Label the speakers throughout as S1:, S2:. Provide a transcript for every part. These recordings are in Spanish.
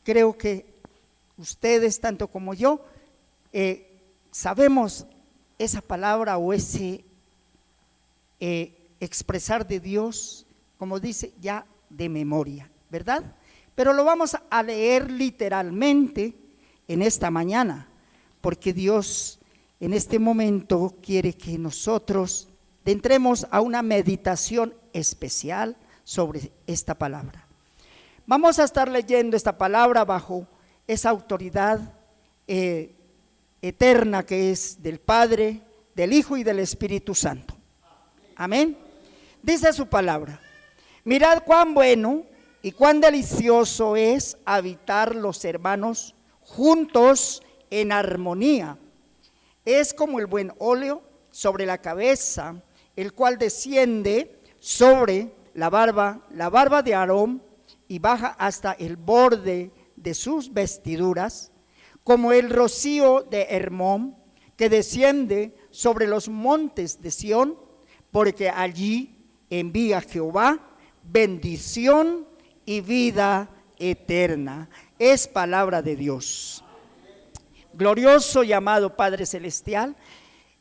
S1: creo que ustedes, tanto como yo, sabemos esa palabra o ese expresar de Dios, como dice, ya de memoria, ¿verdad? Pero lo vamos a leer literalmente en esta mañana, porque Dios en este momento quiere que nosotros entremos a una meditación especial sobre esta palabra. Vamos a estar leyendo esta palabra bajo esa autoridad eterna que es del Padre, del Hijo y del Espíritu Santo. Amén. Dice su palabra: mirad cuán bueno y cuán delicioso es habitar los hermanos juntos en armonía. Es como el buen óleo sobre la cabeza, el cual desciende sobre la barba de Aarón y baja hasta el borde de sus vestiduras, como el rocío de Hermón que desciende sobre los montes de Sión, porque allí envía Jehová bendición y vida eterna. Es palabra de Dios. Glorioso y amado Padre Celestial,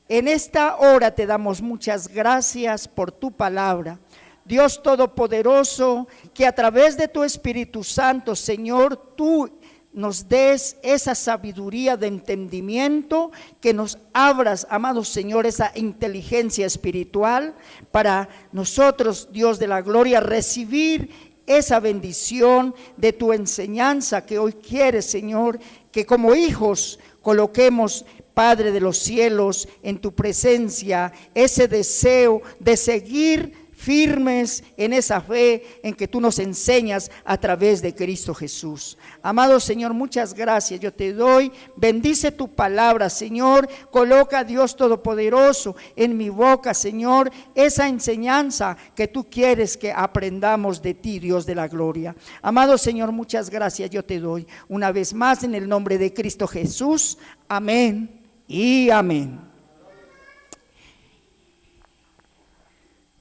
S1: en esta hora te damos muchas gracias por tu palabra. Dios Todopoderoso, que a través de tu Espíritu Santo, Señor, tú nos des esa sabiduría de entendimiento, que nos abras, amado Señor, esa inteligencia espiritual para nosotros, Dios de la gloria, recibir esa bendición de tu enseñanza que hoy quieres, Señor, que como hijos coloquemos, Padre de los cielos, en tu presencia ese deseo de seguir firmes en esa fe en que tú nos enseñas a través de Cristo Jesús. Amado Señor, muchas gracias yo te doy. Bendice tu palabra, Señor. Coloca, Dios Todopoderoso, en mi boca, Señor, esa enseñanza que tú quieres que aprendamos de ti, Dios de la gloria. Amado Señor, muchas gracias yo te doy una vez más en el nombre de Cristo Jesús. Amén y amén.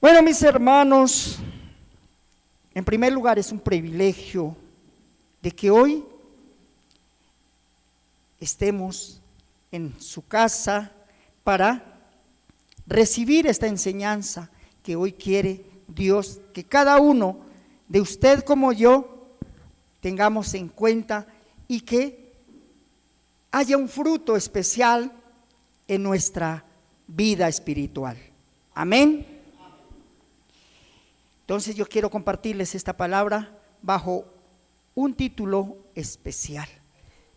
S1: Bueno, mis hermanos, en primer lugar es un privilegio de que hoy estemos en su casa para recibir esta enseñanza que hoy quiere Dios, que cada uno de usted como yo tengamos en cuenta y que haya un fruto especial en nuestra vida espiritual. Amén. Entonces yo quiero compartirles esta palabra bajo un título especial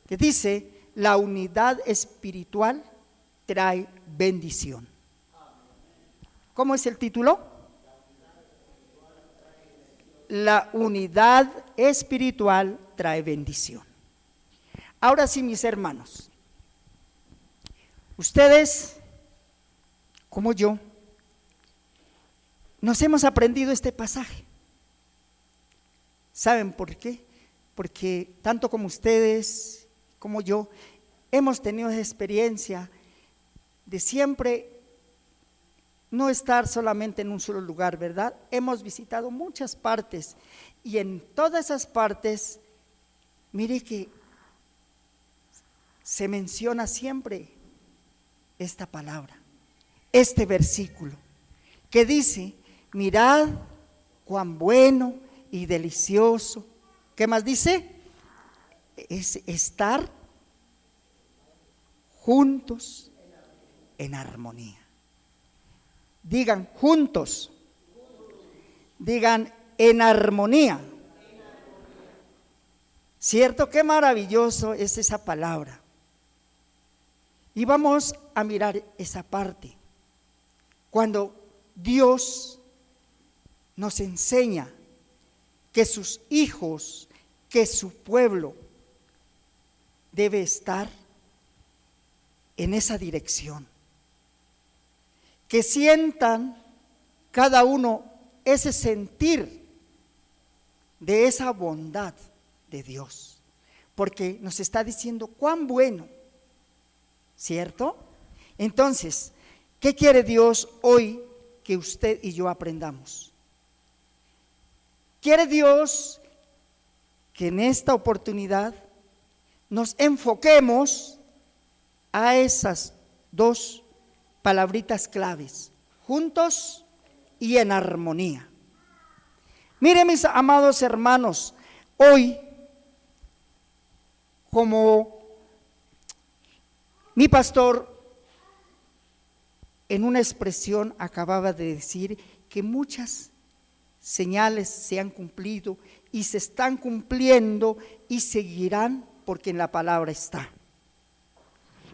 S1: que dice: la unidad espiritual trae bendición. ¿Cómo es el título? La unidad espiritual trae bendición. Ahora sí, mis hermanos, ustedes como yo nos hemos aprendido este pasaje. ¿Saben por qué? Porque tanto como ustedes como yo hemos tenido esa experiencia de siempre no estar solamente en un solo lugar, ¿verdad? Hemos visitado muchas partes y en todas esas partes, mire que se menciona siempre esta palabra, este versículo que dice: mirad cuán bueno y delicioso. ¿Qué más dice? Es estar juntos en armonía. Digan juntos. Digan en armonía. ¿Cierto? Qué maravilloso es esa palabra. Y vamos a mirar esa parte. Cuando Dios nos enseña que sus hijos, que su pueblo debe estar en esa dirección, que sientan cada uno ese sentir de esa bondad de Dios, porque nos está diciendo cuán bueno, ¿cierto? Entonces, ¿qué quiere Dios hoy que usted y yo aprendamos? Quiere Dios que en esta oportunidad nos enfoquemos a esas dos palabritas claves: juntos y en armonía. Miren, mis amados hermanos, hoy, como mi pastor en una expresión acababa de decir que muchas señales se han cumplido y se están cumpliendo y seguirán, porque en la palabra está.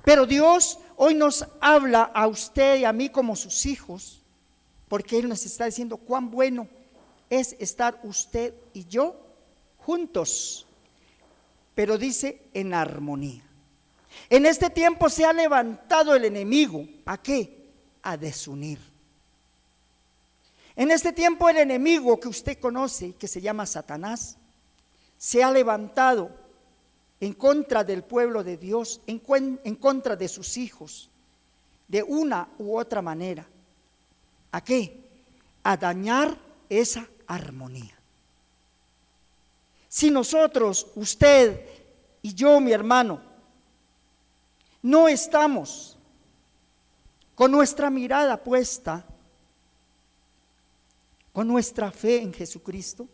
S1: Pero Dios hoy nos habla a usted y a mí como sus hijos, porque Él nos está diciendo cuán bueno es estar usted y yo juntos, pero dice en armonía. En este tiempo se ha levantado el enemigo, ¿a qué? A desunir. En este tiempo el enemigo que usted conoce, que se llama Satanás, se ha levantado en contra del pueblo de Dios, en contra de sus hijos, de una u otra manera. ¿A qué? A dañar esa armonía. Si nosotros, usted y yo, mi hermano, no estamos con nuestra mirada puesta, con nuestra fe en Jesucristo,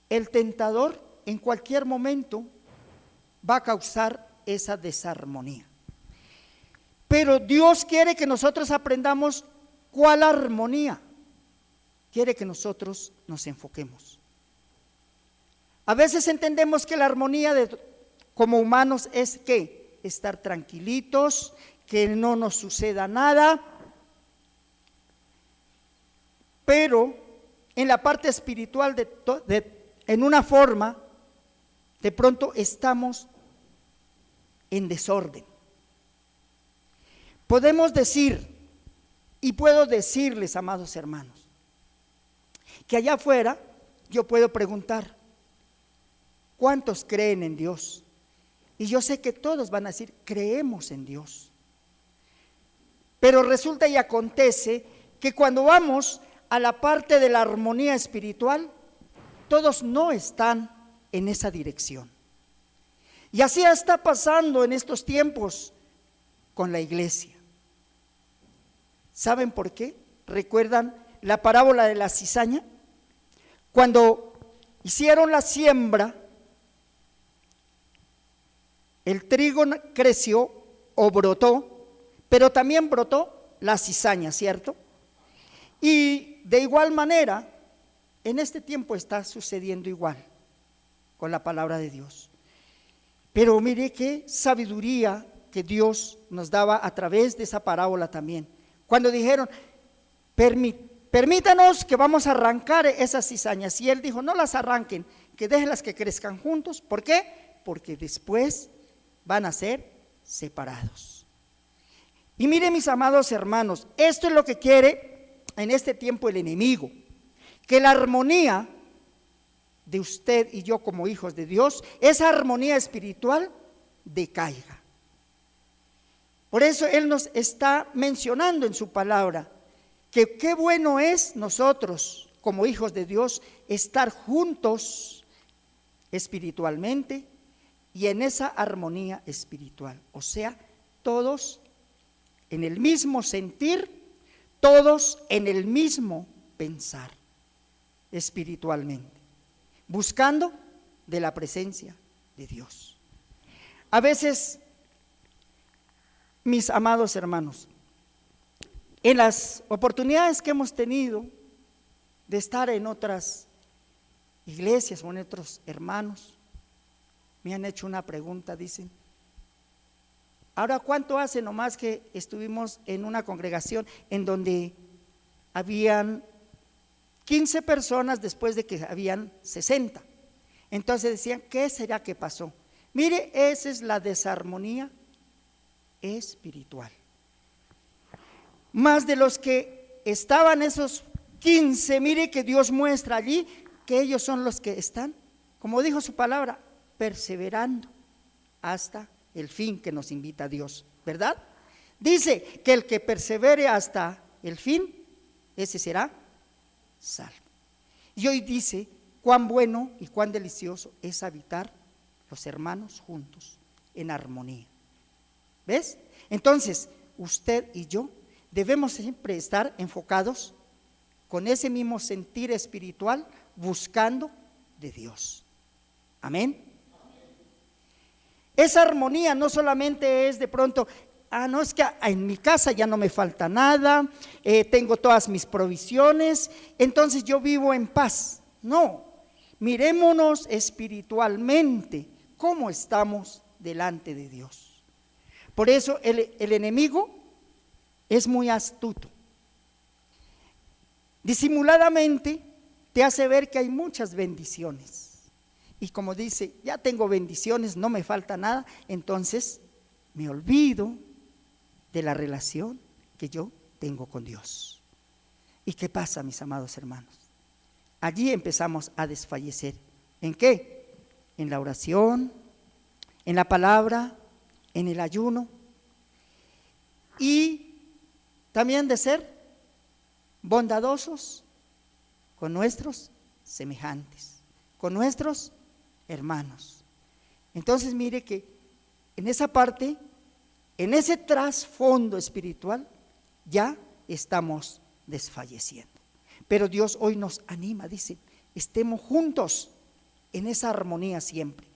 S1: el tentador en cualquier momento va a causar esa desarmonía. Pero Dios quiere que nosotros aprendamos cuál armonía quiere que nosotros nos enfoquemos. A veces entendemos que la armonía como humanos es que estar tranquilitos, que no nos suceda nada, pero en la parte espiritual en una forma, de pronto estamos en desorden. Podemos decir, y puedo decirles, amados hermanos, que allá afuera yo puedo preguntar, ¿cuántos creen en Dios? Y yo sé que todos van a decir, creemos en Dios. Pero resulta y acontece que cuando vamos a la parte de la armonía espiritual, todos no están en esa dirección. Y así está pasando en estos tiempos con la iglesia. ¿Saben por qué? ¿Recuerdan la parábola de la cizaña? Cuando hicieron la siembra, el trigo creció o brotó, pero también brotó la cizaña, ¿cierto? Y de igual manera, en este tiempo está sucediendo igual con la palabra de Dios. Pero mire qué sabiduría que Dios nos daba a través de esa parábola también. Cuando dijeron, permítanos que vamos a arrancar esas cizañas. Y él dijo, no las arranquen, que déjenlas que crezcan juntos. ¿Por qué? Porque después van a ser separados. Y miren, mis amados hermanos, esto es lo que quiere en este tiempo el enemigo, que la armonía de usted y yo como hijos de Dios, esa armonía espiritual decaiga. Por eso Él nos está mencionando en su palabra que qué bueno es nosotros como hijos de Dios estar juntos espiritualmente y en esa armonía espiritual, o sea, todos en el mismo sentir, todos en el mismo pensar espiritualmente, buscando de la presencia de Dios. A veces, mis amados hermanos, en las oportunidades que hemos tenido de estar en otras iglesias o en otros hermanos, me han hecho una pregunta, dicen, ahora ¿cuánto hace nomás que estuvimos en una congregación en donde habían 15 personas después de que habían 60? Entonces decían, ¿qué será que pasó? Mire, esa es la desarmonía espiritual. Más de los que estaban esos 15, mire que Dios muestra allí que ellos son los que están, como dijo su palabra, perseverando hasta el fin que nos invita Dios, ¿verdad? Dice que el que persevere hasta el fin, ese será salvo. Y hoy dice cuán bueno y cuán delicioso es habitar los hermanos juntos en armonía. ¿Ves? Entonces, usted y yo debemos siempre estar enfocados con ese mismo sentir espiritual, buscando de Dios. Amén. Esa armonía no solamente es de pronto, no es que en mi casa ya no me falta nada, tengo todas mis provisiones, entonces yo vivo en paz. No, mirémonos espiritualmente cómo estamos delante de Dios. Por eso el enemigo es muy astuto. Disimuladamente te hace ver que hay muchas bendiciones. Y como dice, ya tengo bendiciones, no me falta nada, entonces me olvido de la relación que yo tengo con Dios. ¿Y qué pasa, mis amados hermanos? Allí empezamos a desfallecer. ¿En qué? En la oración, en la palabra, en el ayuno. Y también de ser bondadosos con nuestros semejantes, con nuestros hermanos. Entonces mire que en esa parte, en ese trasfondo espiritual, ya estamos desfalleciendo. Pero Dios hoy nos anima, dice, estemos juntos en esa armonía siempre.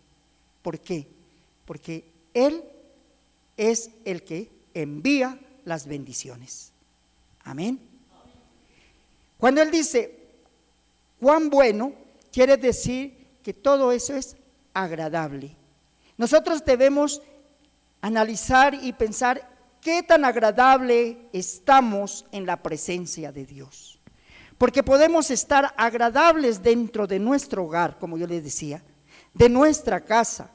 S1: ¿Por qué? Porque Él es el que envía las bendiciones. Amén. Cuando Él dice, cuán bueno, quiere decir que todo eso es agradable. Nosotros debemos analizar y pensar qué tan agradable estamos en la presencia de Dios. Porque podemos estar agradables dentro de nuestro hogar, como yo les decía, de nuestra casa,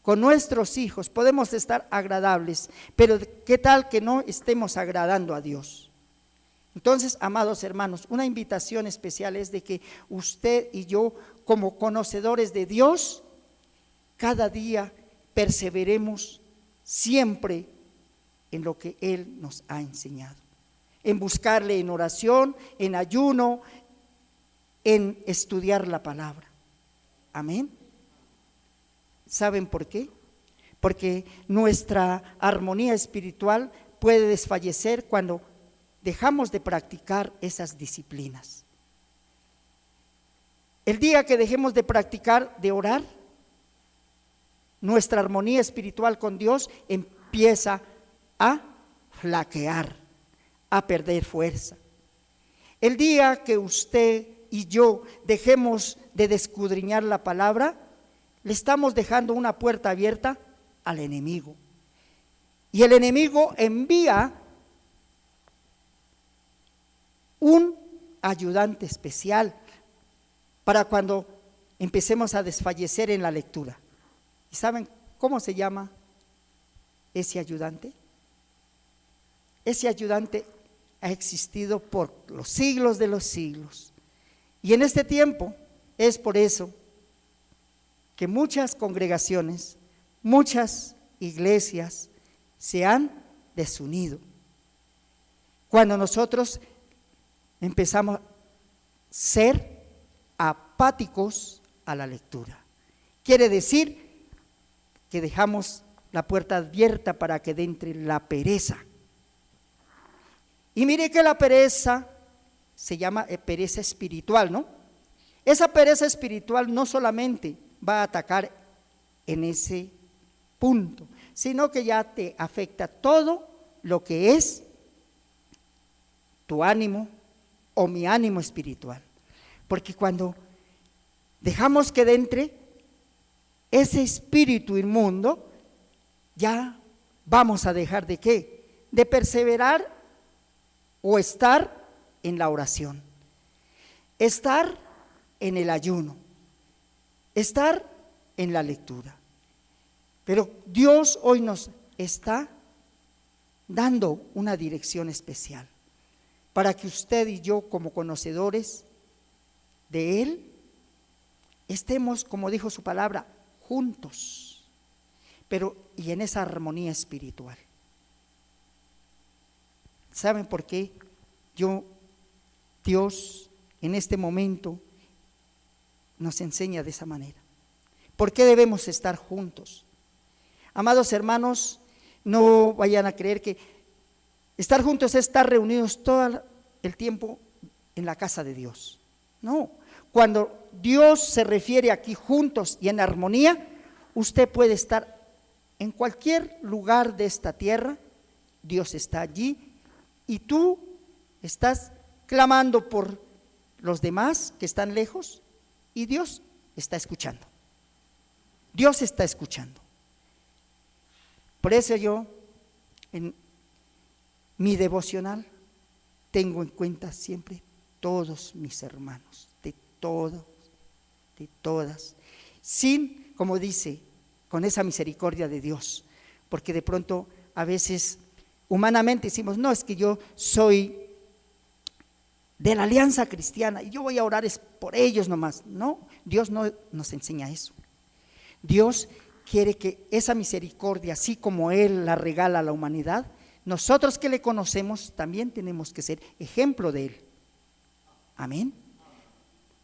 S1: con nuestros hijos, podemos estar agradables, pero ¿qué tal que no estemos agradando a Dios? Entonces, amados hermanos, una invitación especial es de que usted y yo, como conocedores de Dios, cada día perseveremos siempre en lo que Él nos ha enseñado, en buscarle en oración, en ayuno, en estudiar la palabra. Amén. ¿Saben por qué? Porque nuestra armonía espiritual puede desfallecer cuando dejamos de practicar esas disciplinas. El día que dejemos de practicar, de orar, nuestra armonía espiritual con Dios empieza a flaquear, a perder fuerza. El día que usted y yo dejemos de escudriñar la palabra, le estamos dejando una puerta abierta al enemigo. Y el enemigo envía un ayudante especial para cuando empecemos a desfallecer en la lectura. ¿Y saben cómo se llama ese ayudante? Ese ayudante ha existido por los siglos de los siglos. Y en este tiempo es por eso que muchas congregaciones, muchas iglesias se han desunido. Cuando nosotros empezamos a ser apáticos a la lectura. Quiere decir que dejamos la puerta abierta para que entre la pereza. Y mire que la pereza se llama pereza espiritual, ¿no? Esa pereza espiritual no solamente va a atacar en ese punto, sino que ya te afecta todo lo que es tu ánimo o mi ánimo espiritual. Porque cuando dejamos que entre ese espíritu inmundo, ya vamos a dejar de ¿qué? De perseverar o estar en la oración, estar en el ayuno, estar en la lectura. Pero Dios hoy nos está dando una dirección especial para que usted y yo, como conocedores de Él, estemos, como dijo su palabra, juntos, pero y en esa armonía espiritual. ¿Saben por qué? Dios en este momento nos enseña de esa manera. ¿Por qué debemos estar juntos? Amados hermanos, no vayan a creer que estar juntos es estar reunidos todo el tiempo en la casa de Dios. No, cuando Dios se refiere aquí juntos y en armonía, usted puede estar en cualquier lugar de esta tierra, Dios está allí y tú estás clamando por los demás que están lejos y Dios está escuchando. Dios está escuchando. Por eso yo en mi devocional tengo en cuenta siempre todos mis hermanos, de todos, de todas, sin, como dice, con esa misericordia de Dios, porque de pronto a veces humanamente decimos, no, es que yo soy de la alianza cristiana y yo voy a orar es por ellos nomás. No, Dios no nos enseña eso. Dios quiere que esa misericordia, así como Él la regala a la humanidad, nosotros que le conocemos también tenemos que ser ejemplo de Él. Amén.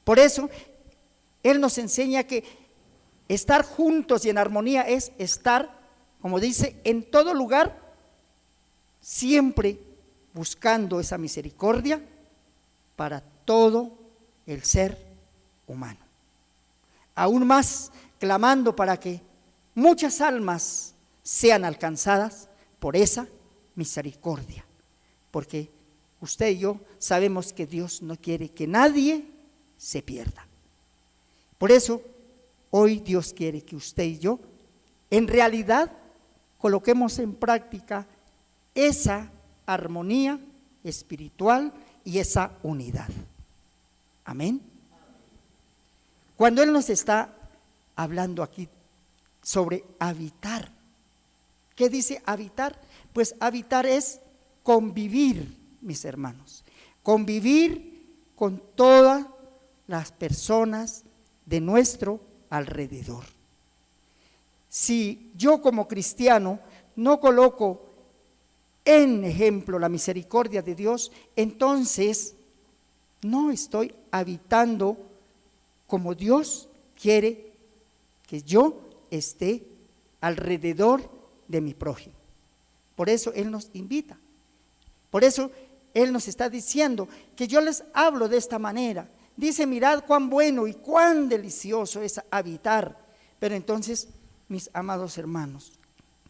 S1: Por eso Él nos enseña que estar juntos y en armonía es estar, como dice, en todo lugar, siempre buscando esa misericordia para todo el ser humano. Aún más clamando para que muchas almas sean alcanzadas por esa misericordia, porque usted y yo sabemos que Dios no quiere que nadie se pierda. Por eso hoy Dios quiere que usted y yo en realidad coloquemos en práctica esa armonía espiritual y esa unidad. Amén. Cuando Él nos está hablando aquí sobre habitar, ¿qué dice habitar? Pues habitar es convivir, mis hermanos, convivir con todas las personas de nuestro alrededor. Si yo como cristiano no coloco en ejemplo la misericordia de Dios, entonces no estoy habitando como Dios quiere que yo esté alrededor de mi prójimo. Por eso Él nos invita, por eso Él nos está diciendo que yo les hablo de esta manera. Dice, mirad cuán bueno y cuán delicioso es habitar. Pero entonces, mis amados hermanos,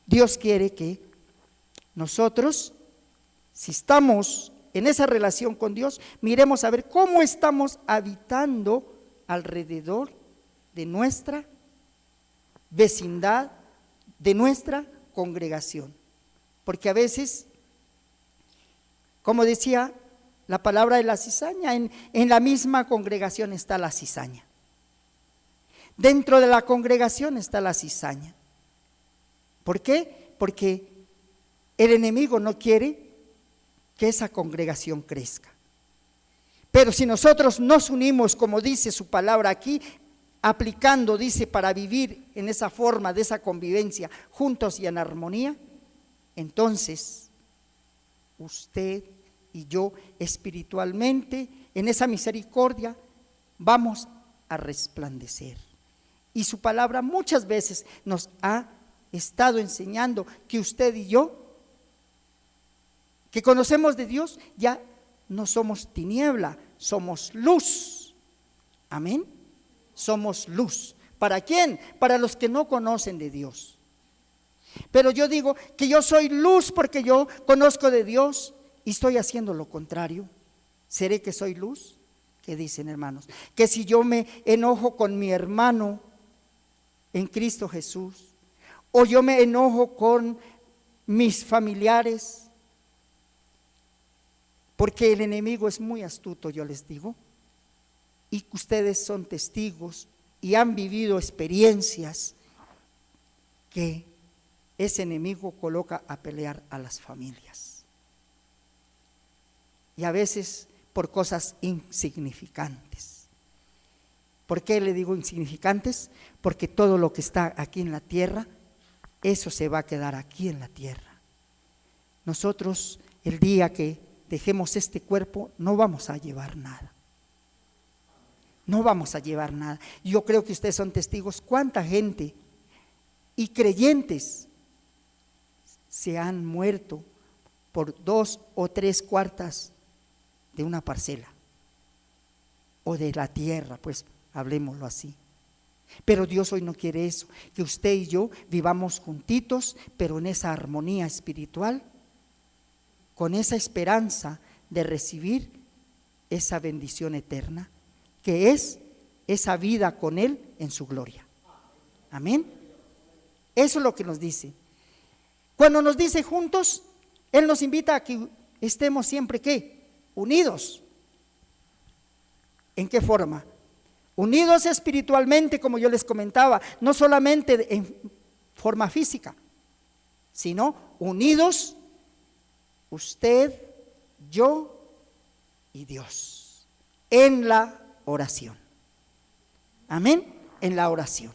S1: Dios quiere que nosotros, si estamos en esa relación con Dios, miremos a ver cómo estamos habitando alrededor de nuestra vecindad, de nuestra congregación. Porque a veces, como decía la palabra de la cizaña, en la misma congregación está la cizaña. Dentro de la congregación está la cizaña. ¿Por qué? Porque el enemigo no quiere que esa congregación crezca. Pero si nosotros nos unimos, como dice su palabra aquí, aplicando, dice, para vivir en esa forma de esa convivencia juntos y en armonía, entonces usted y yo espiritualmente en esa misericordia vamos a resplandecer. Y su palabra muchas veces nos ha estado enseñando que usted y yo, que conocemos de Dios, ya no somos tiniebla, somos luz. Amén. Somos luz. ¿Para quién? Para los que no conocen de Dios. Pero yo digo que yo soy luz porque yo conozco de Dios y estoy haciendo lo contrario. ¿Seré que soy luz? ¿Qué dicen, hermanos? Que si yo me enojo con mi hermano en Cristo Jesús, o yo me enojo con mis familiares, porque el enemigo es muy astuto, yo les digo, y ustedes son testigos y han vivido experiencias que ese enemigo coloca a pelear a las familias. Y a veces por cosas insignificantes. ¿Por qué le digo insignificantes? Porque todo lo que está aquí en la tierra, eso se va a quedar aquí en la tierra. Nosotros, el día que dejemos este cuerpo, no vamos a llevar nada. no vamos a llevar nada. Yo creo que ustedes son testigos cuánta gente y creyentes se han muerto por 2 o 3 cuartas de una parcela o de la tierra, pues hablemoslo así. Pero Dios hoy no quiere eso, que usted y yo vivamos juntitos, pero en esa armonía espiritual, con esa esperanza de recibir esa bendición eterna, que es esa vida con Él en su gloria. Amén. Eso es lo que nos dice. Cuando nos dice juntos, Él nos invita a que estemos siempre, ¿qué? Unidos. ¿En qué forma? Unidos espiritualmente, como yo les comentaba, no solamente en forma física, sino unidos usted, yo y Dios en la oración. Amén, en la oración.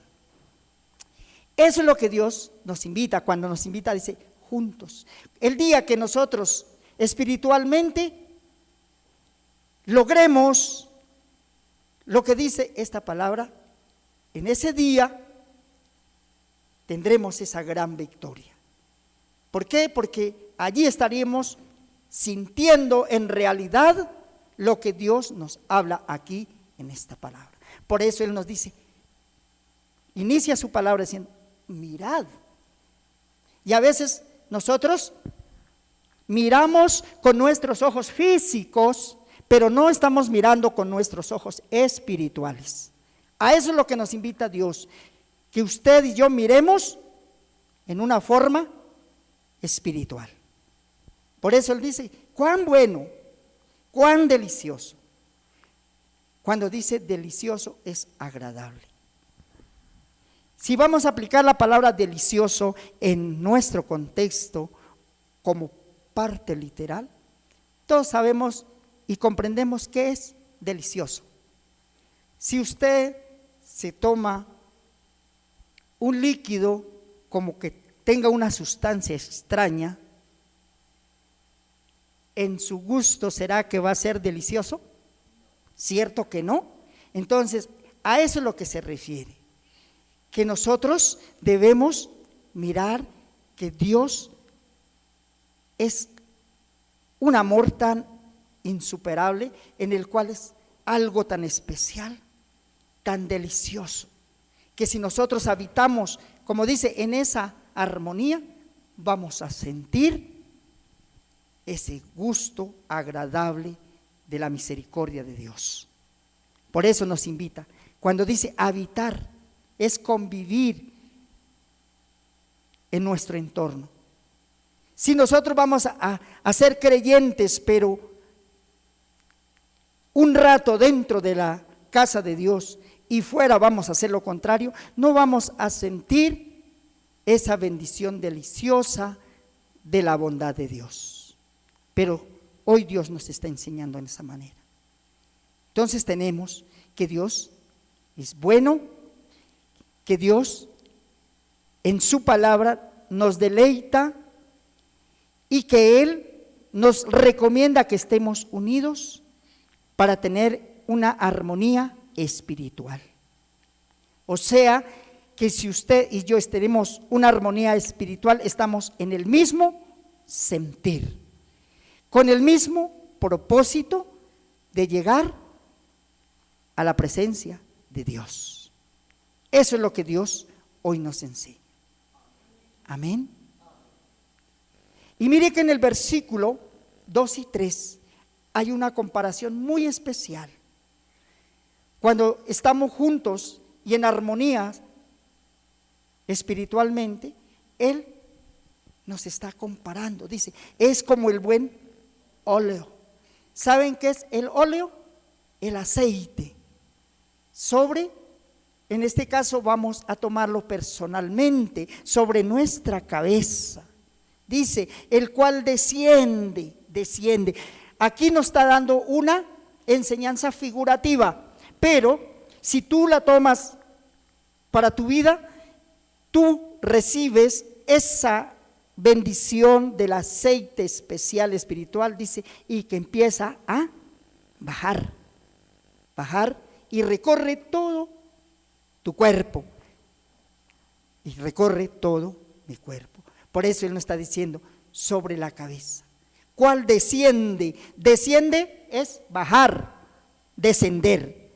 S1: Eso es lo que Dios nos invita. Cuando nos invita, dice juntos. El día que nosotros espiritualmente logremos lo que dice esta palabra, en ese día tendremos esa gran victoria. ¿Por qué? Porque allí estaríamos sintiendo en realidad lo que Dios nos habla aquí en esta palabra. Por eso Él nos dice, inicia su palabra diciendo, mirad. Y a veces nosotros miramos con nuestros ojos físicos, pero no estamos mirando con nuestros ojos espirituales. A eso es lo que nos invita Dios, que usted y yo miremos en una forma espiritual. Por eso Él dice, cuán bueno, cuán delicioso. Cuando dice delicioso es agradable. Si vamos a aplicar la palabra delicioso en nuestro contexto como parte literal, todos sabemos y comprendemos qué es delicioso. Si usted se toma un líquido como que tenga una sustancia extraña, ¿en su gusto será que va a ser delicioso? ¿Cierto que no? Entonces, a eso es lo que se refiere, que nosotros debemos mirar que Dios es un amor tan insuperable, en el cual es algo tan especial, tan delicioso, que si nosotros habitamos, como dice, en esa armonía, vamos a sentir ese gusto agradable de la misericordia de Dios. Por eso nos invita, cuando dice habitar, es convivir en nuestro entorno. Si nosotros vamos a ser creyentes, pero un rato dentro de la casa de Dios y fuera vamos a hacer lo contrario, no vamos a sentir esa bendición deliciosa de la bondad de Dios. Pero hoy Dios nos está enseñando en esa manera. Entonces tenemos que Dios es bueno, que Dios en su palabra nos deleita y que Él nos recomienda que estemos unidos para tener una armonía espiritual. O sea, que si usted y yo tenemos una armonía espiritual, estamos en el mismo sentir, con el mismo propósito de llegar a la presencia de Dios. Eso es lo que Dios hoy nos enseña. Amén. Y mire que en el versículo 2 y 3 hay una comparación muy especial. Cuando estamos juntos y en armonía espiritualmente, Él nos está comparando. Dice, es como el buen óleo. ¿Saben qué es el óleo? El aceite. En este caso vamos a tomarlo personalmente, sobre nuestra cabeza. Dice, el cual desciende. Aquí nos está dando una enseñanza figurativa, pero si tú la tomas para tu vida, tú recibes esa bendición del aceite especial espiritual, dice, y que empieza a bajar y recorre todo tu cuerpo. Y recorre todo mi cuerpo. Por eso Él nos está diciendo, sobre la cabeza. ¿Cuál desciende? Desciende es bajar, descender.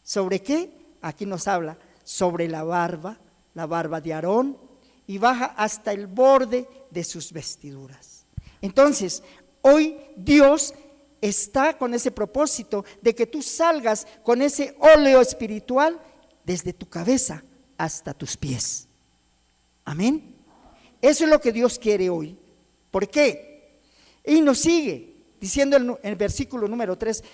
S1: ¿Sobre qué? Aquí nos habla sobre la barba de Aarón, y baja hasta el borde de sus vestiduras. Entonces, hoy Dios está con ese propósito de que tú salgas con ese óleo espiritual desde tu cabeza hasta tus pies. Amén. Eso es lo que Dios quiere hoy. ¿Por qué? Y nos sigue diciendo en el versículo número 3,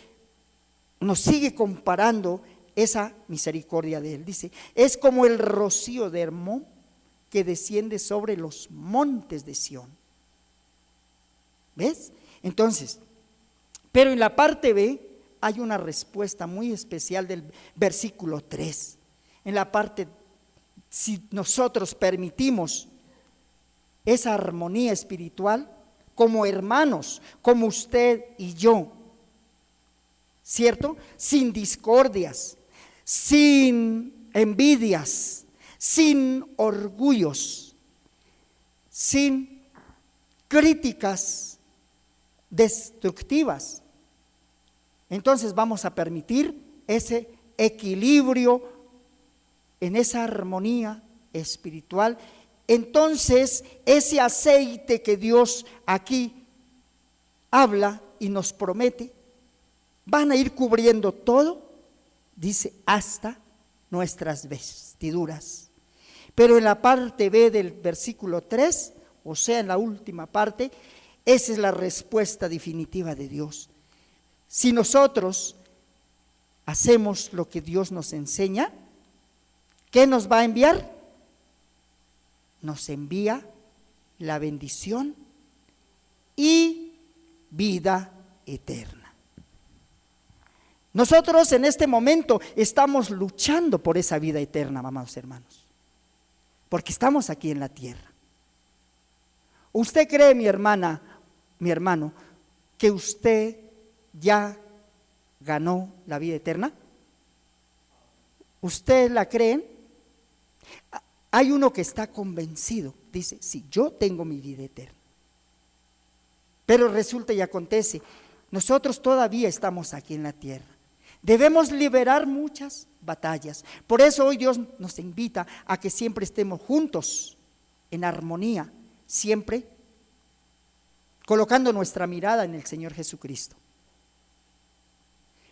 S1: nos sigue comparando esa misericordia de Él. Dice, es como el rocío de Hermón que desciende sobre los montes de Sión. ¿Ves? Entonces, pero en la parte B hay una respuesta muy especial del versículo 3. En la parte, si nosotros permitimos esa armonía espiritual como hermanos, como usted y yo, ¿cierto? Sin discordias, sin envidias, sin orgullos, sin críticas destructivas. Entonces vamos a permitir ese equilibrio en esa armonía espiritual. Entonces ese aceite que Dios aquí habla y nos promete, van a ir cubriendo todo, dice, hasta nuestras vestiduras. Pero en la parte B del versículo 3, o sea, en la última parte, esa es la respuesta definitiva de Dios. Si nosotros hacemos lo que Dios nos enseña, ¿qué nos va a enviar? Nos envía la bendición y vida eterna. Nosotros en este momento estamos luchando por esa vida eterna, amados hermanos, porque estamos aquí en la tierra. ¿Usted cree, mi hermana, mi hermano, que usted ya ganó la vida eterna? ¿Usted la creen? Hay uno que está convencido, dice, sí, yo tengo mi vida eterna. Pero resulta y acontece, nosotros todavía estamos aquí en la tierra. Debemos liberar muchas batallas. Por eso hoy Dios nos invita a que siempre estemos juntos, en armonía, siempre colocando nuestra mirada en el Señor Jesucristo.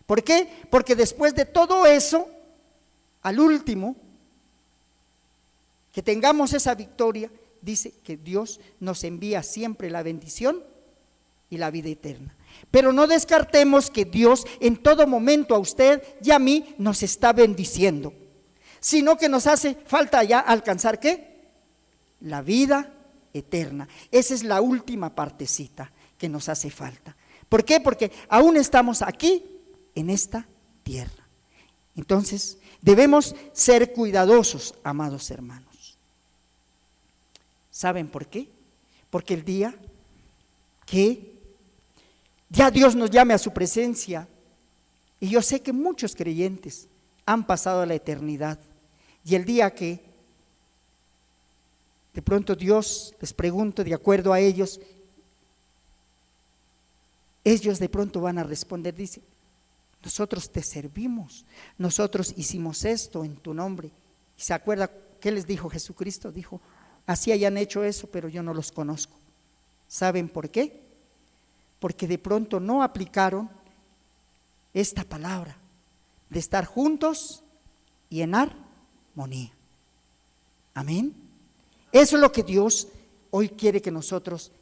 S1: ¿Por qué? Porque después de todo eso, al último, que tengamos esa victoria, dice que Dios nos envía siempre la bendición y la vida eterna. Pero no descartemos que Dios en todo momento a usted y a mí nos está bendiciendo, sino que nos hace falta ya alcanzar ¿qué? La vida eterna. Esa es la última partecita que nos hace falta. ¿Por qué? Porque aún estamos aquí en esta tierra. Entonces debemos ser cuidadosos, amados hermanos. ¿Saben por qué? Porque el día que ya Dios nos llame a su presencia, y yo sé que muchos creyentes han pasado a la eternidad, y el día que de pronto Dios les pregunto de acuerdo a ellos de pronto van a responder, dice, nosotros te servimos, nosotros hicimos esto en tu nombre. ¿Y se acuerda qué les dijo Jesucristo? Dijo, así hayan hecho eso, pero yo no los conozco. ¿Saben por qué? Porque de pronto no aplicaron esta palabra de estar juntos y en armonía. Amén. Eso es lo que Dios hoy quiere que nosotros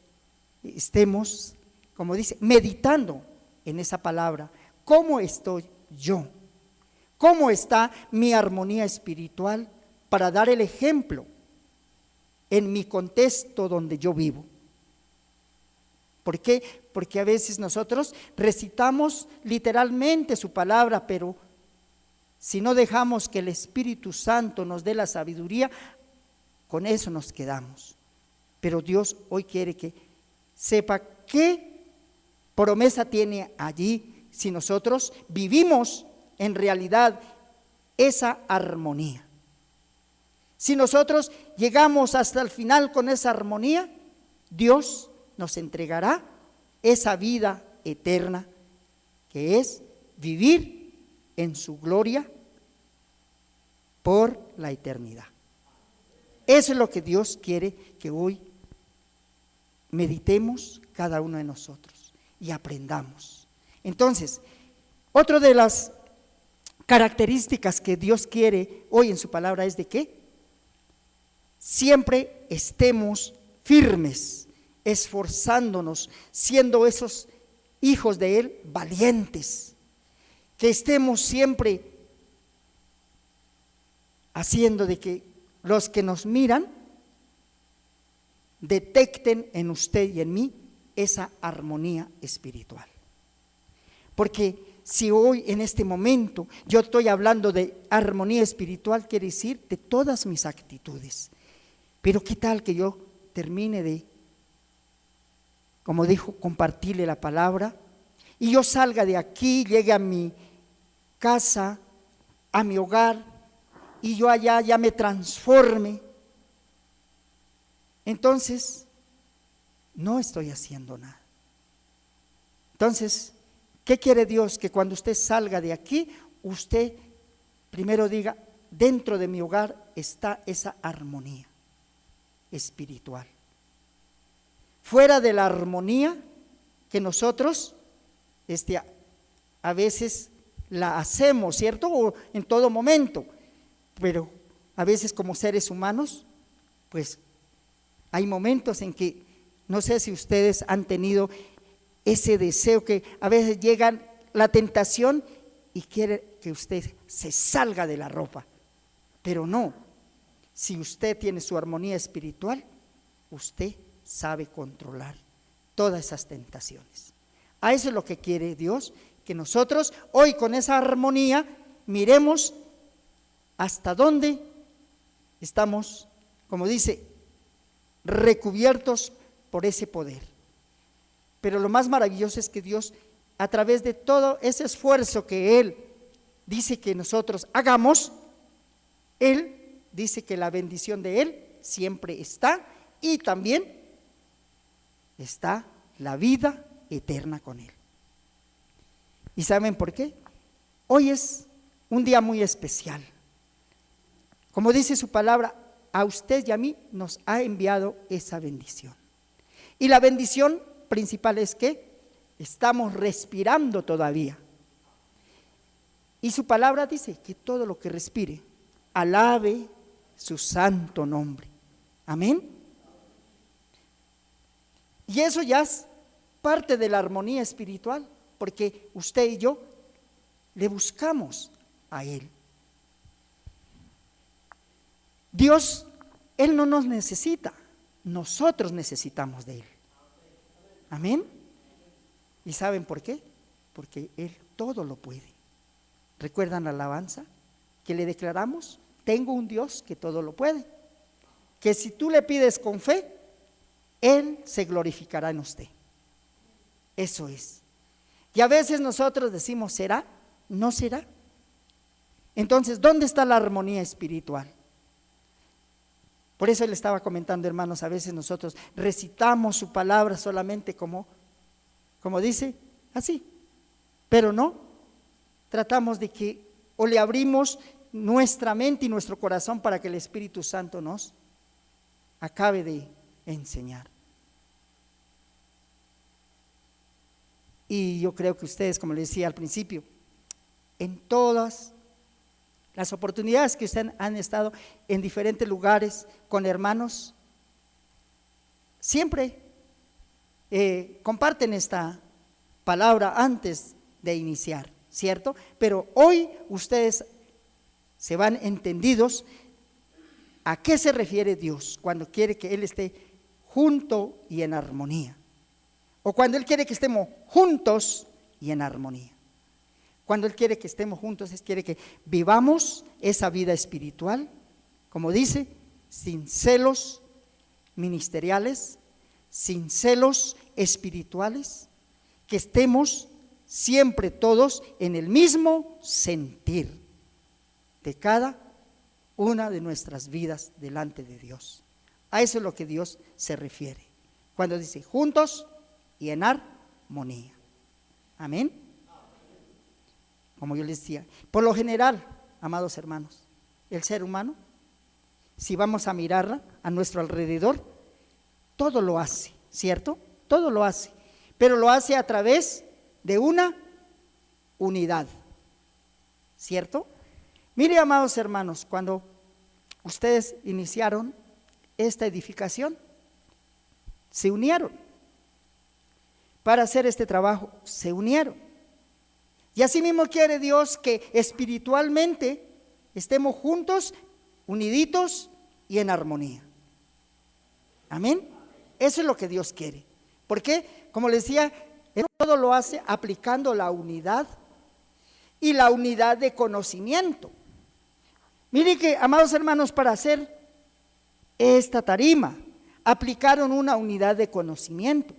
S1: estemos, como dice, meditando en esa palabra. ¿Cómo estoy yo? ¿Cómo está mi armonía espiritual para dar el ejemplo en mi contexto donde yo vivo? ¿Por qué? Porque a veces nosotros recitamos literalmente su palabra, pero si no dejamos que el Espíritu Santo nos dé la sabiduría, con eso nos quedamos. Pero Dios hoy quiere que sepa qué promesa tiene allí si nosotros vivimos en realidad esa armonía. Si nosotros llegamos hasta el final con esa armonía, Dios nos entregará esa vida eterna, que es vivir en su gloria por la eternidad. Eso es lo que Dios quiere que hoy meditemos cada uno de nosotros y aprendamos. Entonces, otra de las características que Dios quiere hoy en su palabra es de que siempre estemos firmes, esforzándonos, siendo esos hijos de Él valientes, que estemos siempre haciendo de que los que nos miran detecten en usted y en mí esa armonía espiritual. Porque si hoy en este momento yo estoy hablando de armonía espiritual, quiere decir de todas mis actitudes. Pero qué tal que yo termine de, como dijo, compartirle la palabra, y yo salga de aquí, llegue a mi casa, a mi hogar, y yo allá ya me transforme. Entonces, no estoy haciendo nada. Entonces, ¿qué quiere Dios? Que cuando usted salga de aquí, usted primero diga, dentro de mi hogar está esa armonía espiritual. Fuera de la armonía que nosotros a veces la hacemos, ¿cierto? O en todo momento, pero a veces como seres humanos, pues hay momentos en que, no sé si ustedes han tenido ese deseo que a veces llega la tentación y quiere que usted se salga de la ropa, pero no, si usted tiene su armonía espiritual, usted sabe controlar todas esas tentaciones. A eso es lo que quiere Dios, que nosotros hoy con esa armonía miremos hasta dónde estamos, como dice, recubiertos por ese poder. Pero lo más maravilloso es que Dios, a través de todo ese esfuerzo que Él dice que nosotros hagamos, Él dice que la bendición de Él siempre está, y también está la vida eterna con Él. ¿Y saben por qué? Hoy es un día muy especial. Como dice su palabra, a usted y a mí nos ha enviado esa bendición. Y la bendición principal es que estamos respirando todavía. Y su palabra dice que todo lo que respire, alabe su santo nombre. Amén. Y eso ya es parte de la armonía espiritual, porque usted y yo le buscamos a Él. Dios, Él no nos necesita, nosotros necesitamos de Él. Amén. ¿Y saben por qué? Porque Él todo lo puede. ¿Recuerdan la alabanza que le declaramos? Tengo un Dios que todo lo puede, que si tú le pides con fe, Él se glorificará en usted. Eso es. Y a veces nosotros decimos, ¿será? ¿No será? Entonces, ¿dónde está la armonía espiritual? Por eso le estaba comentando, hermanos, a veces nosotros recitamos su palabra solamente como dice, así, pero no, tratamos de que, o le abrimos nuestra mente y nuestro corazón para que el Espíritu Santo nos acabe de enseñar. Y yo creo que ustedes, como les decía al principio, en todas las oportunidades que ustedes han estado en diferentes lugares con hermanos, siempre comparten esta palabra antes de iniciar, ¿cierto? Pero hoy ustedes se van entendidos a qué se refiere Dios cuando quiere que Él esté junto y en armonía, o cuando Él quiere que estemos juntos y en armonía. Cuando Él quiere que estemos juntos, Él quiere que vivamos esa vida espiritual, como dice, sin celos ministeriales, sin celos espirituales, que estemos siempre todos en el mismo sentir de cada una de nuestras vidas delante de Dios. A eso es lo que Dios se refiere cuando dice juntos y en armonía. Amén. Como yo les decía, por lo general, amados hermanos, el ser humano, si vamos a mirarla a nuestro alrededor, todo lo hace, ¿cierto? Todo lo hace, pero lo hace a través de una unidad, ¿cierto? Mire, amados hermanos, cuando ustedes iniciaron esta edificación, se unieron para hacer este trabajo, se unieron. Y así mismo quiere Dios que espiritualmente estemos juntos, uniditos y en armonía. Amén. Eso es lo que Dios quiere. ¿Por qué? Como les decía, Él todo lo hace aplicando la unidad y la unidad de conocimiento. Mire que, amados hermanos, para hacer esta tarima, aplicaron una unidad de conocimiento,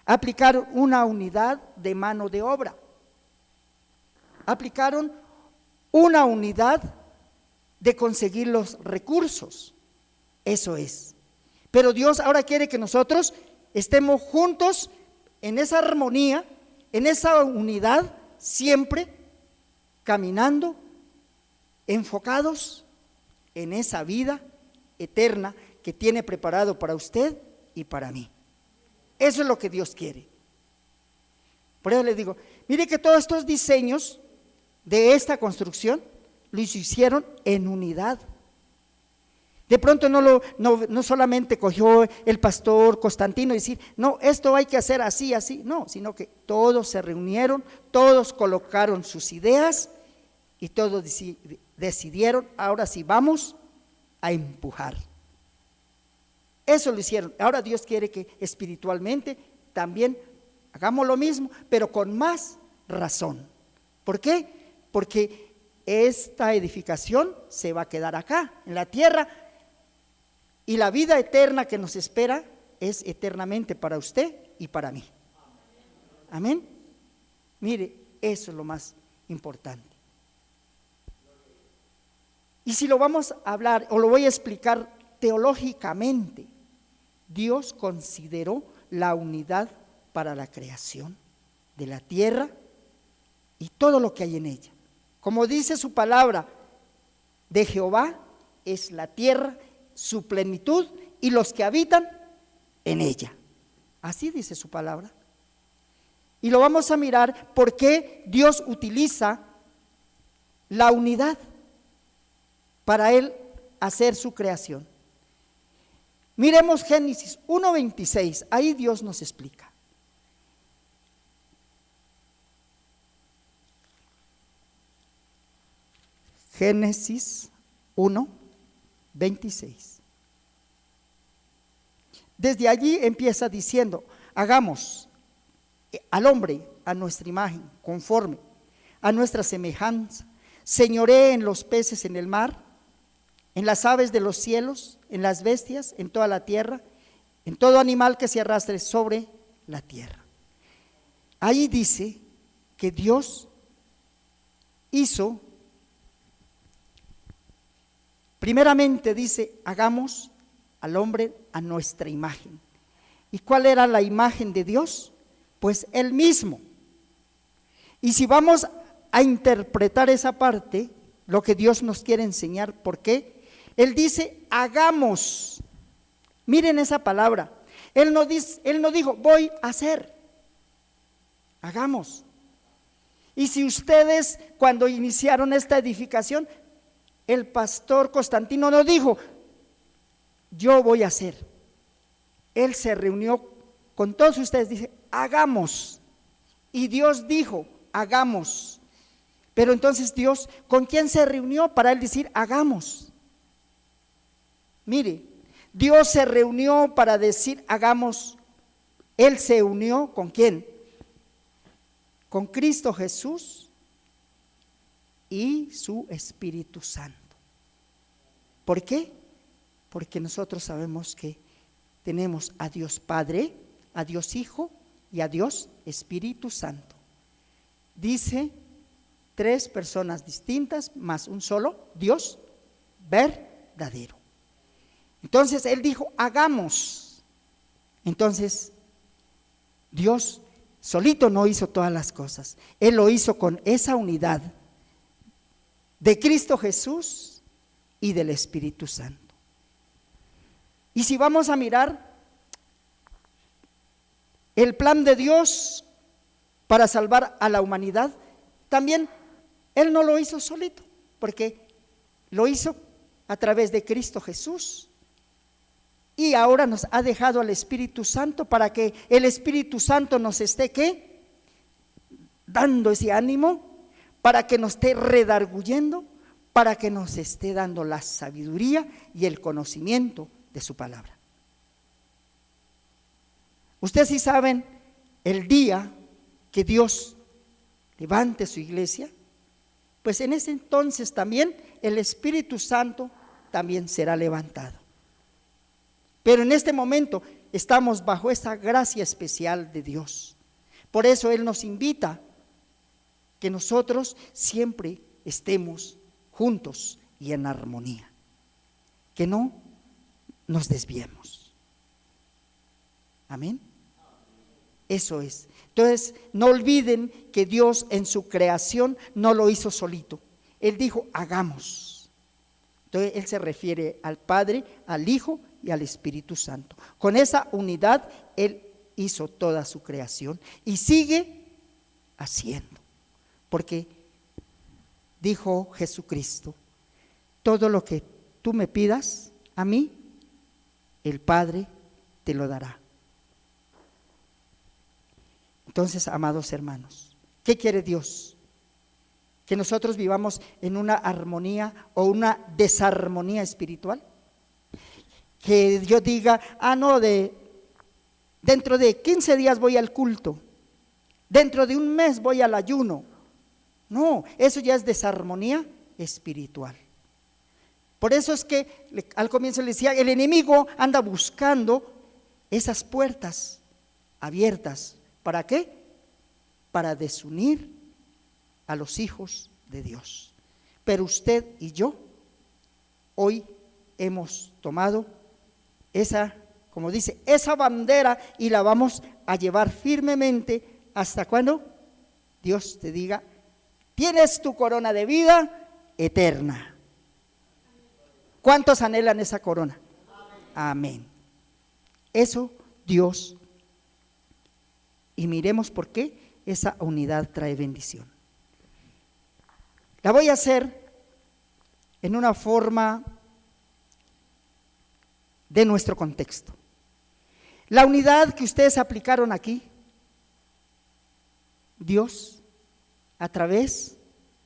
S1: aplicaron una unidad de mano de obra, aplicaron una unidad de conseguir los recursos. Eso es. Pero Dios ahora quiere que nosotros estemos juntos en esa armonía, en esa unidad, siempre caminando, enfocados en esa vida eterna que tiene preparado para usted y para mí. Eso es lo que Dios quiere. Por eso les digo, mire que todos estos diseños de esta construcción los hicieron en unidad. De pronto no solamente cogió el pastor Constantino y decir, no, esto hay que hacer así, así, no, sino que todos se reunieron, todos colocaron sus ideas y todos decidieron, ahora sí vamos a empujar. Eso lo hicieron. Ahora Dios quiere que espiritualmente también hagamos lo mismo, pero con más razón. ¿Por qué? Porque esta edificación se va a quedar acá, en la tierra, y la vida eterna que nos espera es eternamente para usted y para mí. Amén. Mire, eso es lo más importante. Y si lo vamos a hablar o lo voy a explicar teológicamente, Dios consideró la unidad para la creación de la tierra y todo lo que hay en ella. Como dice su palabra, de Jehová es la tierra, su plenitud y los que habitan en ella. Así dice su palabra. Y lo vamos a mirar por qué Dios utiliza la unidad para Él hacer su creación. Miremos Génesis 1:26, ahí Dios nos explica. Génesis 1:26. Desde allí empieza diciendo, hagamos al hombre a nuestra imagen, conforme a nuestra semejanza, señoree en los peces en el mar, en las aves de los cielos, en las bestias, en toda la tierra, en todo animal que se arrastre sobre la tierra. Ahí dice que Dios hizo, primeramente dice, hagamos al hombre a nuestra imagen. ¿Y cuál era la imagen de Dios? Pues Él mismo. Y si vamos a interpretar esa parte, lo que Dios nos quiere enseñar, ¿por qué? Él dice, hagamos. Miren esa palabra. Él no dijo, voy a hacer. Hagamos. Y si ustedes, cuando iniciaron esta edificación, el pastor Constantino no dijo, yo voy a hacer. Él se reunió con todos ustedes, dice, hagamos. Y Dios dijo, hagamos. Pero entonces Dios, ¿con quién se reunió para Él decir, hagamos? Mire, Dios se reunió para decir, hagamos. Él se unió ¿con quién? Con Cristo Jesús y su Espíritu Santo. ¿Por qué? Porque nosotros sabemos que tenemos a Dios Padre, a Dios Hijo y a Dios Espíritu Santo. dice 3 personas distintas más un solo Dios verdadero. Entonces Él dijo, hagamos. Entonces Dios solito no hizo todas las cosas. Él lo hizo con esa unidad de Cristo Jesús y del Espíritu Santo. Y si vamos a mirar el plan de Dios para salvar a la humanidad, también Él no lo hizo solito, porque lo hizo a través de Cristo Jesús. Y ahora nos ha dejado al Espíritu Santo para que el Espíritu Santo nos esté, ¿qué? Dando ese ánimo, para que nos esté redarguyendo, para que nos esté dando la sabiduría y el conocimiento de su palabra. Ustedes sí saben el día que Dios levante su iglesia, pues en ese entonces también el Espíritu Santo también será levantado. Pero en este momento estamos bajo esa gracia especial de Dios. Por eso Él nos invita que nosotros siempre estemos juntos y en armonía, que no nos desviemos. Amén. Eso es. Entonces, no olviden que Dios en su creación no lo hizo solito. Él dijo, hagamos. Entonces, Él se refiere al Padre, al Hijo y al Espíritu Santo. Con esa unidad, Él hizo toda su creación y sigue haciendo. Porque dijo Jesucristo, todo lo que tú me pidas a mí, el Padre te lo dará. Entonces, amados hermanos, ¿qué quiere Dios? ¿Que nosotros vivamos en una armonía o una desarmonía espiritual? Que Dios diga, no, dentro de 15 días voy al culto, dentro de un mes voy al ayuno. No, eso ya es desarmonía espiritual. Por eso es que al comienzo le decía, el enemigo anda buscando esas puertas abiertas. ¿Para qué? Para desunir a los hijos de Dios. Pero usted y yo hoy hemos tomado esa, como dice, esa bandera y la vamos a llevar firmemente hasta cuando Dios te diga, tienes tu corona de vida eterna. ¿Cuántos anhelan esa corona? Amén. Eso Dios. Y miremos por qué esa unidad trae bendición. La voy a hacer en una forma de nuestro contexto. La unidad que ustedes aplicaron aquí, Dios, a través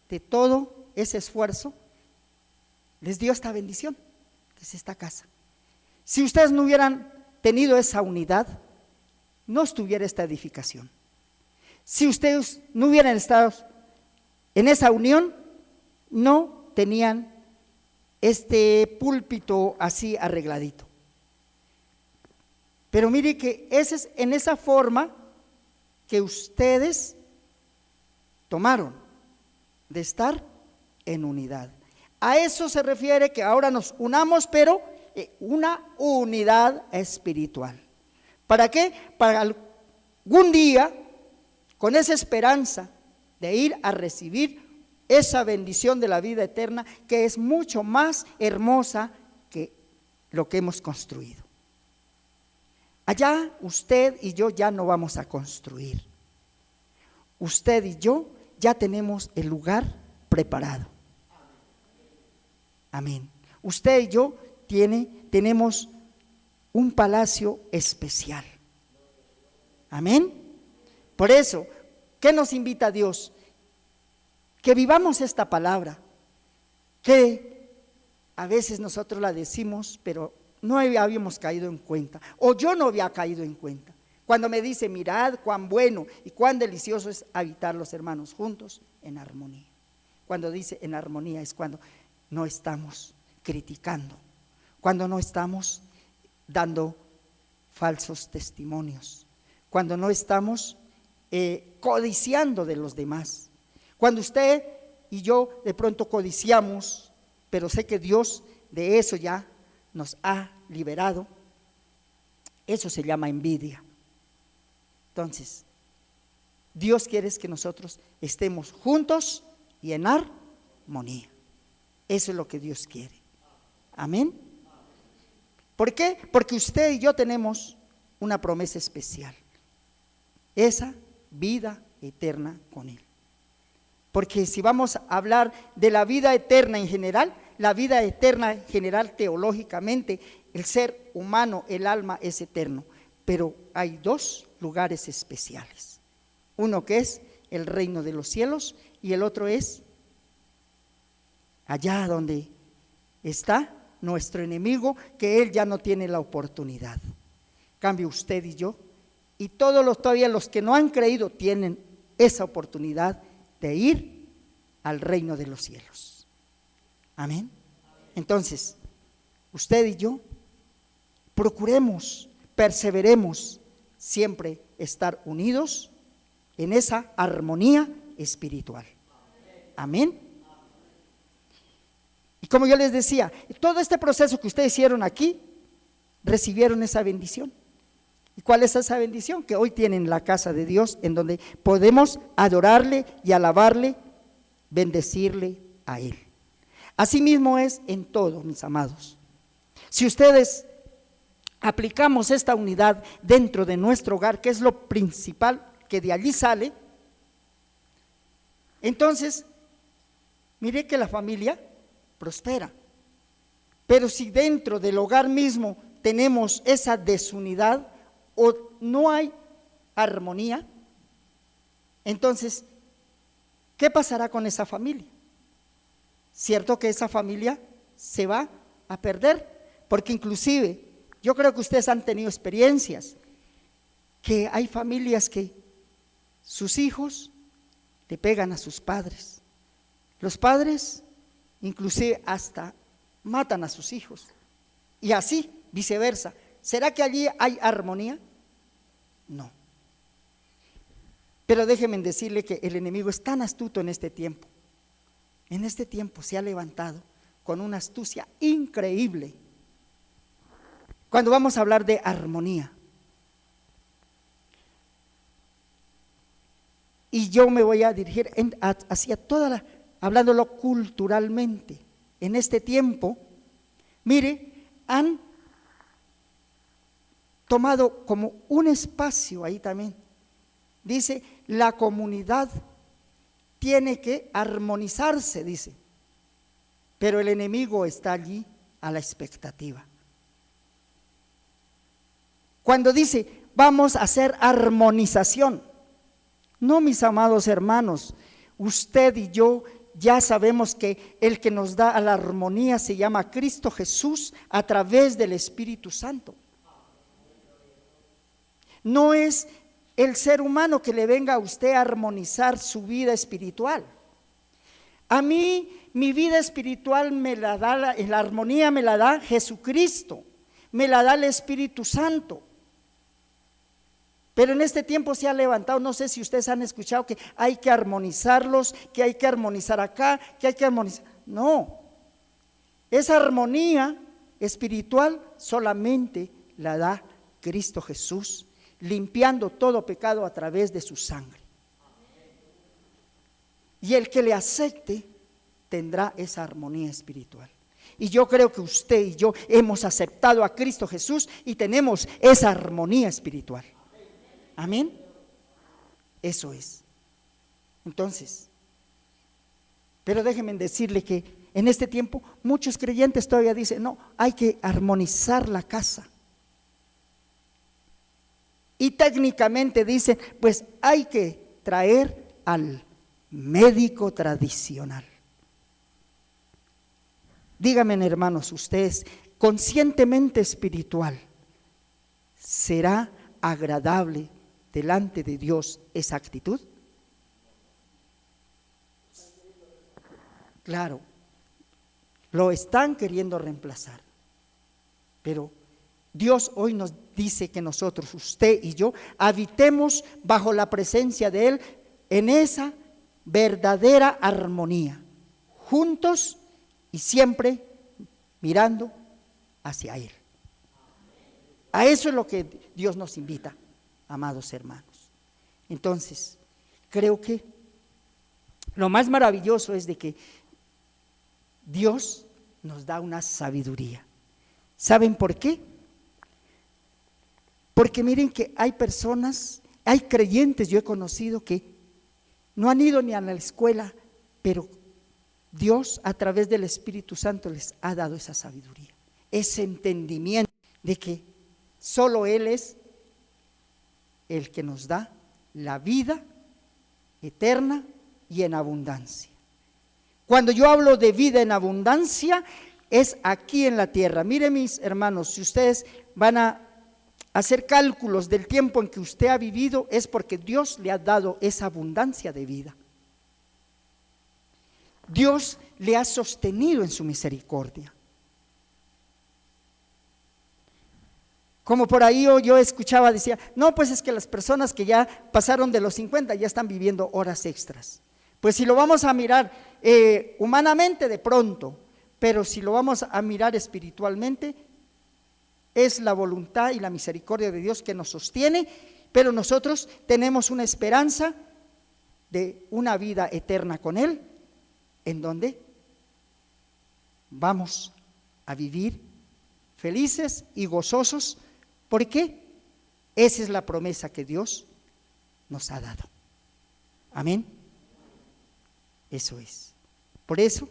S1: de todo ese esfuerzo, les dio esta bendición, que es esta casa. Si ustedes no hubieran tenido esa unidad, no estuviera esta edificación. Si ustedes no hubieran estado en esa unión, no tenían este púlpito así arregladito. Pero mire que ese es en esa forma que ustedes tomaron de estar en unidad. A eso se refiere que ahora nos unamos, pero una unidad espiritual. ¿Para qué? Para algún día, con esa esperanza de ir a recibir esa bendición de la vida eterna, que es mucho más hermosa que lo que hemos construido. Allá usted y yo ya no vamos a construir. Usted y yo ya tenemos el lugar preparado. Amén. Usted y yo tenemos un palacio especial. Amén. Por eso, ¿qué nos invita Dios? Que vivamos esta palabra, que a veces nosotros la decimos, pero no habíamos caído en cuenta, o yo no había caído en cuenta. Cuando me dice, mirad cuán bueno y cuán delicioso es habitar los hermanos juntos en armonía. Cuando dice en armonía es cuando no estamos criticando, cuando no estamos dando falsos testimonios, cuando no estamos codiciando de los demás. Cuando usted y yo de pronto codiciamos, pero sé que Dios de eso ya nos ha liberado, eso se llama envidia. Entonces, Dios quiere que nosotros estemos juntos y en armonía. Eso es lo que Dios quiere. Amén. ¿Por qué? Porque usted y yo tenemos una promesa especial, esa vida eterna con Él. Porque si vamos a hablar de la vida eterna en general, la vida eterna en general teológicamente, el ser humano, el alma es eterno, pero hay dos lugares especiales. Uno que es el reino de los cielos y el otro es allá donde está nuestro enemigo, que él ya no tiene la oportunidad. Cambio usted y yo, y todos todavía los que no han creído tienen esa oportunidad de ir al reino de los cielos. Amén. Entonces, usted y yo procuremos, perseveremos siempre estar unidos en esa armonía espiritual. Amén. Y como yo les decía, todo este proceso que ustedes hicieron aquí, recibieron esa bendición. ¿Y cuál es esa bendición? Que hoy tienen la casa de Dios en donde podemos adorarle y alabarle, bendecirle a Él. Asimismo es en todo, mis amados. Si ustedes aplicamos esta unidad dentro de nuestro hogar, que es lo principal que de allí sale, entonces, mire que la familia prospera. Pero si dentro del hogar mismo tenemos esa desunidad o no hay armonía, entonces, ¿qué pasará con esa familia? Cierto que esa familia se va a perder, porque inclusive yo creo que ustedes han tenido experiencias, que hay familias que sus hijos le pegan a sus padres, los padres inclusive hasta matan a sus hijos, y así viceversa. ¿Será que allí hay armonía? No. Pero déjenme decirle que el enemigo es tan astuto en este tiempo. En este tiempo se ha levantado con una astucia increíble. Cuando vamos a hablar de armonía, y yo me voy a dirigir hacia toda hablándolo culturalmente, en este tiempo, mire, han tomado como un espacio ahí también. Dice, la comunidad tiene que armonizarse, dice, pero el enemigo está allí a la expectativa. Cuando dice, vamos a hacer armonización, no, mis amados hermanos, usted y yo ya sabemos que el que nos da a la armonía se llama Cristo Jesús a través del Espíritu Santo. No es el ser humano que le venga a usted a armonizar su vida espiritual. A mí, mi vida espiritual me la da, la armonía me la da Jesucristo, me la da el Espíritu Santo. Pero en este tiempo se ha levantado, no sé si ustedes han escuchado que hay que armonizarlos, que hay que armonizar acá, que hay que armonizar. No, esa armonía espiritual solamente la da Cristo Jesús, limpiando todo pecado a través de su sangre. Y el que le acepte tendrá esa armonía espiritual. Y yo creo que usted y yo hemos aceptado a Cristo Jesús y tenemos esa armonía espiritual. Amén. Eso es. Entonces, pero déjenme decirle que en este tiempo muchos creyentes todavía dicen, no, hay que armonizar la casa. Y técnicamente dicen, pues hay que traer al médico tradicional. Díganme, hermanos, ustedes, conscientemente espiritual, ¿será agradable delante de Dios esa actitud? Claro, lo están queriendo reemplazar, pero Dios hoy nos dice que nosotros, usted y yo, habitemos bajo la presencia de Él en esa verdadera armonía, juntos y siempre mirando hacia Él. A eso es lo que Dios nos invita, amados hermanos. Entonces, creo que lo más maravilloso es de que Dios nos da una sabiduría. ¿Saben por qué? Porque miren que hay personas, hay creyentes, yo he conocido que no han ido ni a la escuela, pero Dios a través del Espíritu Santo les ha dado esa sabiduría, ese entendimiento de que solo Él es el que nos da la vida eterna y en abundancia. Cuando yo hablo de vida en abundancia, es aquí en la tierra. Miren, mis hermanos, si ustedes van a hacer cálculos del tiempo en que usted ha vivido, es porque Dios le ha dado esa abundancia de vida. Dios le ha sostenido en su misericordia. Como por ahí yo escuchaba, decía, no, pues es que las personas que ya pasaron de los 50 ya están viviendo horas extras. Pues si lo vamos a mirar humanamente, de pronto, pero si lo vamos a mirar espiritualmente, es la voluntad y la misericordia de Dios que nos sostiene, pero nosotros tenemos una esperanza de una vida eterna con Él, en donde vamos a vivir felices y gozosos, porque esa es la promesa que Dios nos ha dado. Amén. Eso es. Por eso,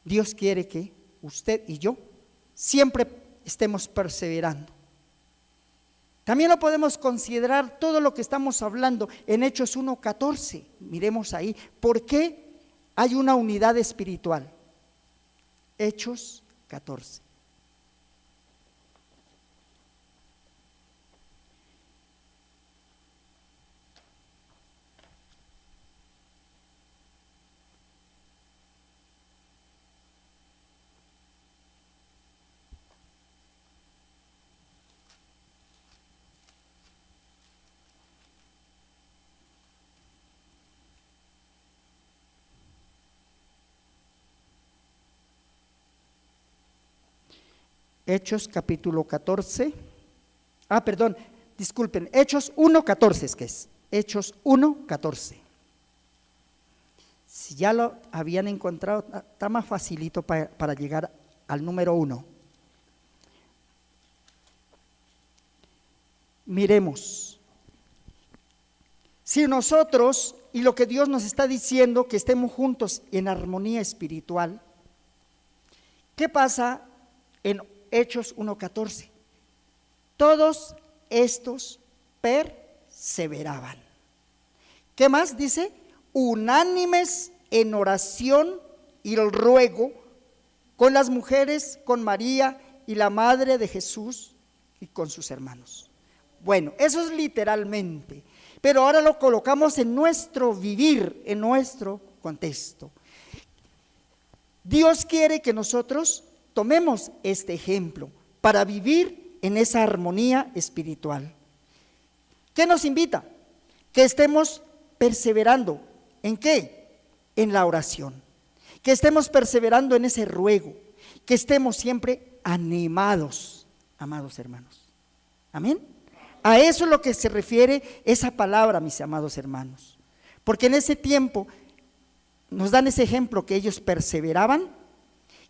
S1: Dios quiere que usted y yo siempre estemos perseverando. También lo podemos considerar todo lo que estamos hablando en Hechos 1:14. Miremos ahí, ¿por qué hay una unidad espiritual? Hechos 14. Hechos capítulo 14, disculpen, Hechos 1:14 es que es, Hechos 1:14. Si ya lo habían encontrado, está más facilito para llegar al número 1. Miremos, si nosotros, y lo que Dios nos está diciendo, que estemos juntos en armonía espiritual, ¿qué pasa en Hechos 1:14? Todos estos perseveraban. ¿Qué más dice? Unánimes en oración y el ruego con las mujeres, con María y la madre de Jesús y con sus hermanos. Bueno, eso es literalmente, pero ahora lo colocamos en nuestro vivir, en nuestro contexto. Dios quiere que nosotros tomemos este ejemplo para vivir en esa armonía espiritual. ¿Qué nos invita? Que estemos perseverando. ¿En qué? En la oración. Que estemos perseverando en ese ruego. Que estemos siempre animados, amados hermanos. Amén. A eso es lo que se refiere esa palabra, mis amados hermanos. Porque en ese tiempo nos dan ese ejemplo que ellos perseveraban,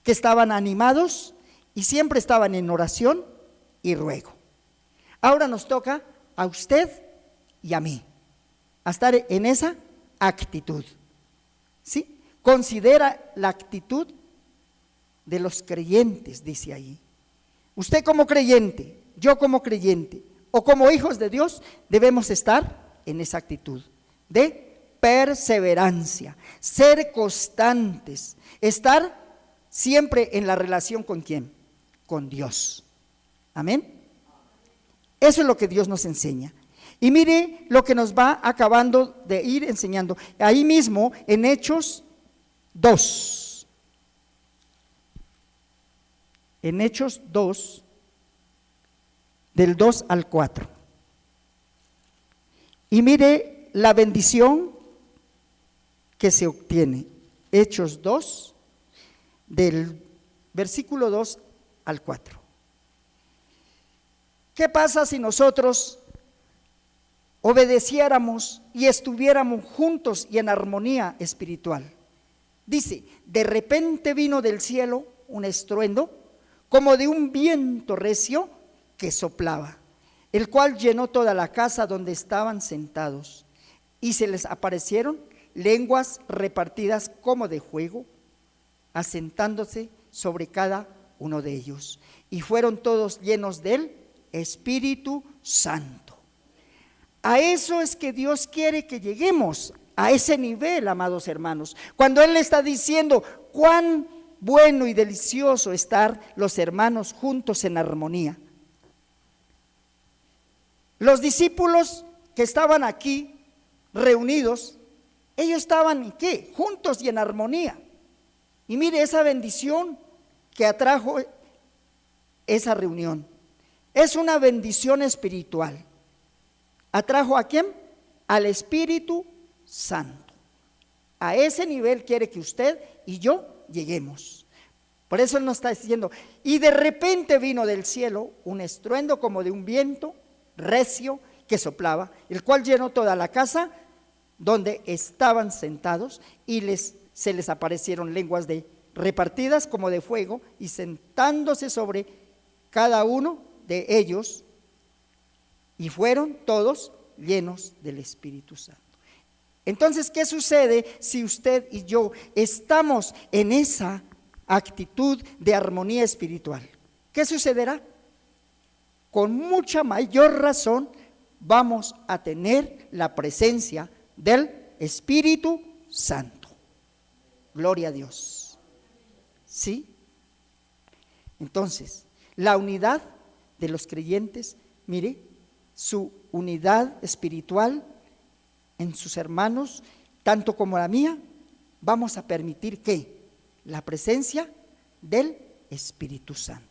S1: que estaban animados y siempre estaban en oración y ruego. Ahora nos toca a usted y a mí a estar en esa actitud. ¿Sí? Considera la actitud de los creyentes, dice ahí. Usted como creyente, yo como creyente, o como hijos de Dios, debemos estar en esa actitud de perseverancia, ser constantes, estar siempre en la relación ¿con quién? Con Dios. Amén. Eso es lo que Dios nos enseña. Y mire lo que nos va acabando de ir enseñando. Ahí mismo en Hechos 2. En Hechos 2, del 2 al 4. Y mire la bendición que se obtiene. Hechos 2, del versículo 2 al 4. ¿Qué pasa si nosotros obedeciéramos y estuviéramos juntos y en armonía espiritual? Dice, de repente vino del cielo un estruendo como de un viento recio que soplaba, el cual llenó toda la casa donde estaban sentados, y se les aparecieron lenguas repartidas como de fuego, asentándose sobre cada uno de ellos, y fueron todos llenos del Espíritu Santo. A eso es que Dios quiere que lleguemos, a ese nivel, amados hermanos, cuando Él está diciendo cuán bueno y delicioso estar los hermanos juntos en armonía. Los discípulos que estaban aquí reunidos, ellos estaban ¿en qué? Juntos y en armonía. Y mire esa bendición que atrajo esa reunión. Es una bendición espiritual. ¿Atrajo a quién? Al Espíritu Santo. A ese nivel quiere que usted y yo lleguemos. Por eso Él nos está diciendo, y de repente vino del cielo un estruendo como de un viento recio que soplaba, el cual llenó toda la casa donde estaban sentados, y se les aparecieron lenguas repartidas como de fuego, y sentándose sobre cada uno de ellos, y fueron todos llenos del Espíritu Santo. Entonces, ¿qué sucede si usted y yo estamos en esa actitud de armonía espiritual? ¿Qué sucederá? Con mucha mayor razón vamos a tener la presencia del Espíritu Santo. Gloria a Dios. ¿Sí? Entonces, la unidad de los creyentes, mire, su unidad espiritual en sus hermanos, tanto como la mía, vamos a permitir que la presencia del Espíritu Santo.